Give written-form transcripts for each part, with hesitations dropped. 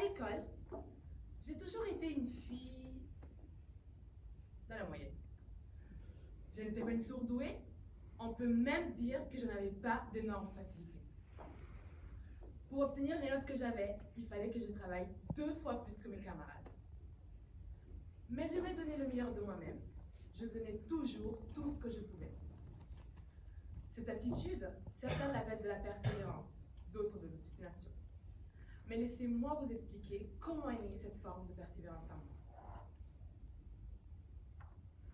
l'école, j'ai toujours été une fille dans la moyenne. Je n'étais pas une surdouée. On peut même dire que je n'avais pas d'énormes facilités. Pour obtenir les notes que j'avais, il fallait que je travaille 2 fois plus que mes camarades. Mais j'aimais donner le meilleur de moi-même. Je donnais toujours tout ce que je pouvais. Cette attitude, certains l'appellent de la persévérance, d'autres de l'obstination. Mais laissez-moi vous expliquer comment est née cette forme de persévérance en moi.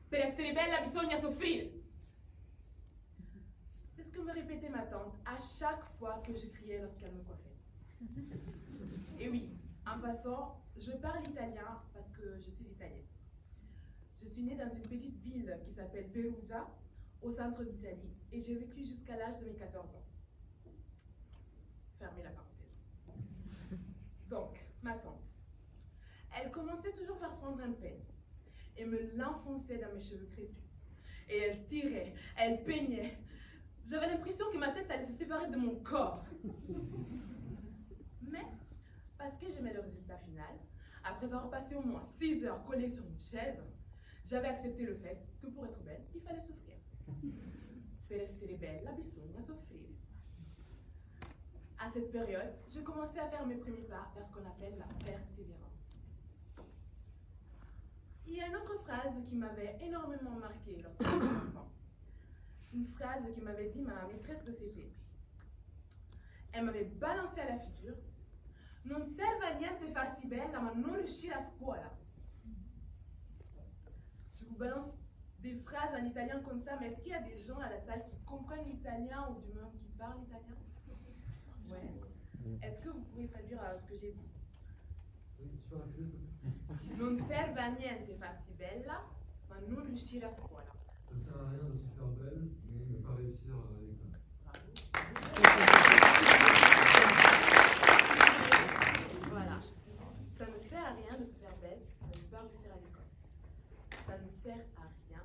Per essere bella bisogna soffrire. C'est ce que me répétait ma tante à chaque fois que je criais lorsqu'elle me coiffait. Et oui, en passant, je parle italien parce que je suis italienne. Je suis née dans une petite ville qui s'appelle Perugia, au centre d'Italie, et j'ai vécu jusqu'à l'âge de mes 14 ans. Fermez la parenthèse. Donc, ma tante, elle commençait toujours par prendre un peigne et me l'enfonçait dans mes cheveux crépus. Et elle tirait, elle peignait. J'avais l'impression que ma tête allait se séparer de mon corps. Mais, parce que j'aimais le résultat final, après avoir passé au moins 6 heures collée sur une chaise, j'avais accepté le fait que pour être belle, il fallait souffrir. Per essere bella bisogna soffrire. À cette période, je commençais à faire mes premiers pas vers ce qu'on appelle la persévérance. Il y a une autre phrase qui m'avait énormément marquée lorsque j'étais enfant. Une phrase qui m'avait dit ma maîtresse de CP. Elle m'avait balancé à la figure. Non serve a niente farsi bella, ma non riuscire a scuola. Je vous balance des phrases en italien comme ça, mais est-ce qu'il y a des gens à la salle qui comprennent l'italien ou du moins qui parlent italien? Ouais. Est-ce que vous pouvez traduire ce que j'ai dit? Oui, tu peux répéter ça? Non serve a niente farsi bella, ma non riuscire a scuola. Ça ne sert à rien de se faire belle, mais ne pas réussir à l'école. Voilà. Ça ne sert à rien de se faire belle, mais ne pas réussir à l'école. Ça ne sert à rien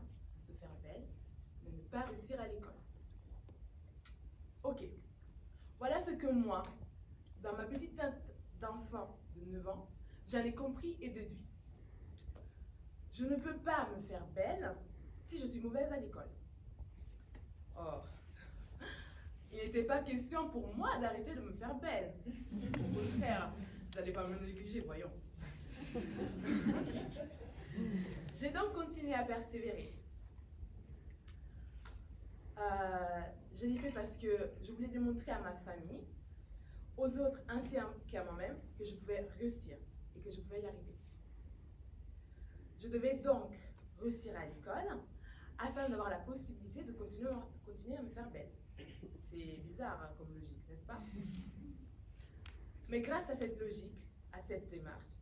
de se faire belle, mais ne pas réussir à l'école. Ok. Voilà ce que moi, dans ma petite tête d'enfant de 9 ans, j'en ai compris et déduit. Je ne peux pas me faire belle si je suis mauvaise à l'école. Or, il n'était pas question pour moi d'arrêter de me faire belle. Au contraire, vous n'allez pas me négliger, voyons. J'ai donc continué à persévérer. Je l'ai fait parce que je voulais démontrer à ma famille, aux autres ainsi qu'à moi-même, que je pouvais réussir et que je pouvais y arriver. Je devais donc réussir à l'école afin d'avoir la possibilité de continuer à me faire belle. C'est bizarre hein, comme logique, n'est-ce pas? Mais grâce à cette logique, à cette démarche,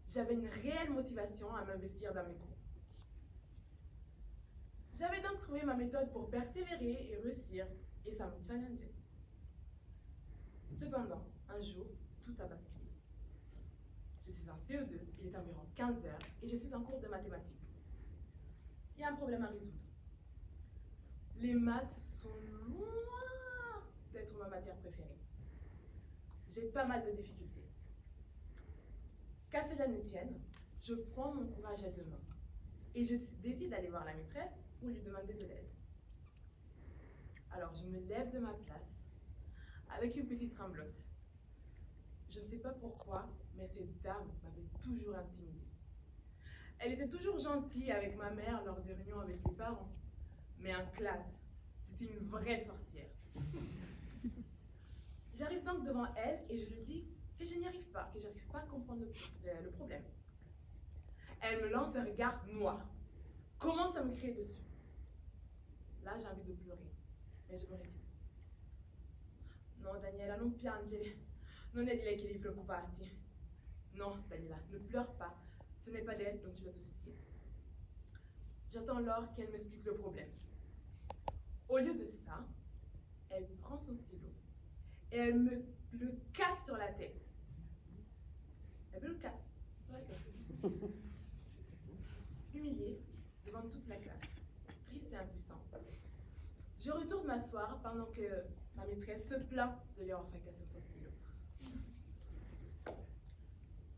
j'avais une réelle motivation à m'investir dans mes cours. J'avais donc trouvé ma méthode pour persévérer et réussir, et ça me challengeait. Cependant, un jour, tout a basculé. Je suis en CE2, il est environ 15 heures, et je suis en cours de mathématiques. Il y a un problème à résoudre. Les maths sont loin d'être ma matière préférée. J'ai pas mal de difficultés. Qu'à cela ne tienne, je prends mon courage à deux mains et je décide d'aller voir la maîtresse pour lui demander de l'aide. Alors je me lève de ma place avec une petite tremblote. Je ne sais pas pourquoi, mais cette dame m'avait toujours intimidée. Elle était toujours gentille avec ma mère lors des réunions avec les parents, mais en classe, c'était une vraie sorcière. J'arrive donc devant elle et je lui dis que je n'y arrive pas, que je n'arrive pas à comprendre le problème. Elle me lance un regard noir, commence à me crier dessus. Là, j'ai envie de pleurer, mais je me retire. Non, Daniela, non piangere, non è di lei che devi preoccuparti. Non, Daniela, ne pleure pas, ce n'est pas d'elle dont tu dois te soucier. J'attends alors qu'elle m'explique le problème. Au lieu de ça, elle prend son stylo et elle me le casse sur la tête. Elle me le casse sur la tête. Humiliée devant toute la classe, triste et impuissante. Je retourne m'asseoir pendant que ma maîtresse se plaint de lui avoir fracassé son stylo.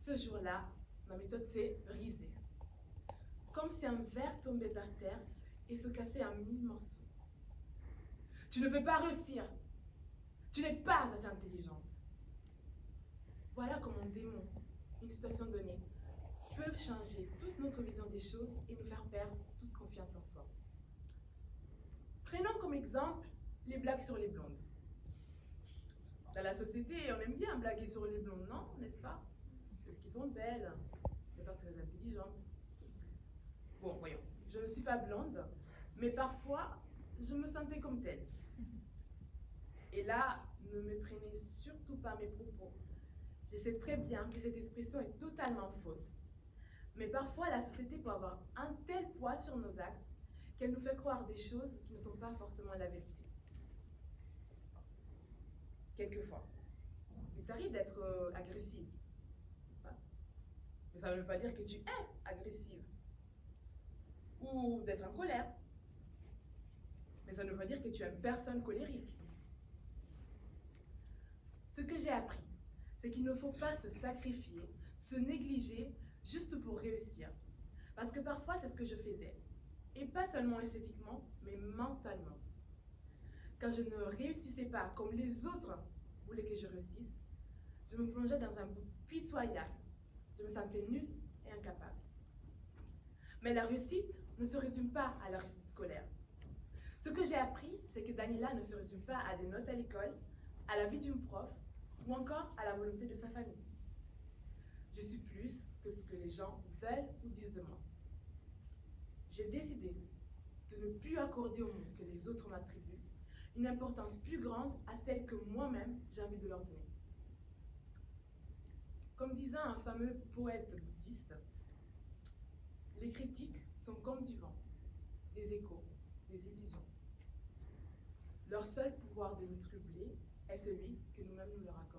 Ce jour-là, ma méthode s'est brisée. Comme si un verre tombait par terre et se cassait en mille morceaux. Tu ne peux pas réussir. Tu n'es pas assez intelligente. Voilà comment un démon, une situation donnée, peuvent changer toute notre vision des choses et nous faire perdre toute confiance en soi. Prenons comme exemple les blagues sur les blondes. Dans la société, on aime bien blaguer sur les blondes, non? N'est-ce pas? Parce qu'elles sont belles, mais pas très intelligentes. Bon, voyons, je ne suis pas blonde, mais parfois, je me sentais comme telle. Et là, ne me prenez surtout pas mes propos. Je sais très bien que cette expression est totalement fausse. Mais parfois, la société peut avoir un tel poids sur nos actes qu'elle nous fait croire des choses qui ne sont pas forcément la vérité. Quelquefois, il t'arrive d'être agressive. Mais ça ne veut pas dire que tu es agressive. Ou d'être en colère. Mais ça ne veut pas dire que tu es une personne colérique. Ce que j'ai appris, c'est qu'il ne faut pas se sacrifier, se négliger juste pour réussir. Parce que parfois, c'est ce que je faisais. Et pas seulement esthétiquement, mais mentalement. Quand je ne réussissais pas comme les autres voulaient que je réussisse, je me plongeais dans un bout pitoyable. Je me sentais nulle et incapable. Mais la réussite ne se résume pas à la réussite scolaire. Ce que j'ai appris, c'est que Daniela ne se résume pas à des notes à l'école, à la vie d'une prof, ou encore à la volonté de sa famille. Je suis plus que ce que les gens veulent ou disent de moi. J'ai décidé de ne plus accorder au monde que les autres m'attribuent une importance plus grande à celle que moi-même j'ai envie de leur donner. Comme disait un fameux poète bouddhiste, les critiques sont comme du vent, des échos, des illusions. Leur seul pouvoir de nous troubler est celui que nous-mêmes nous leur accordons.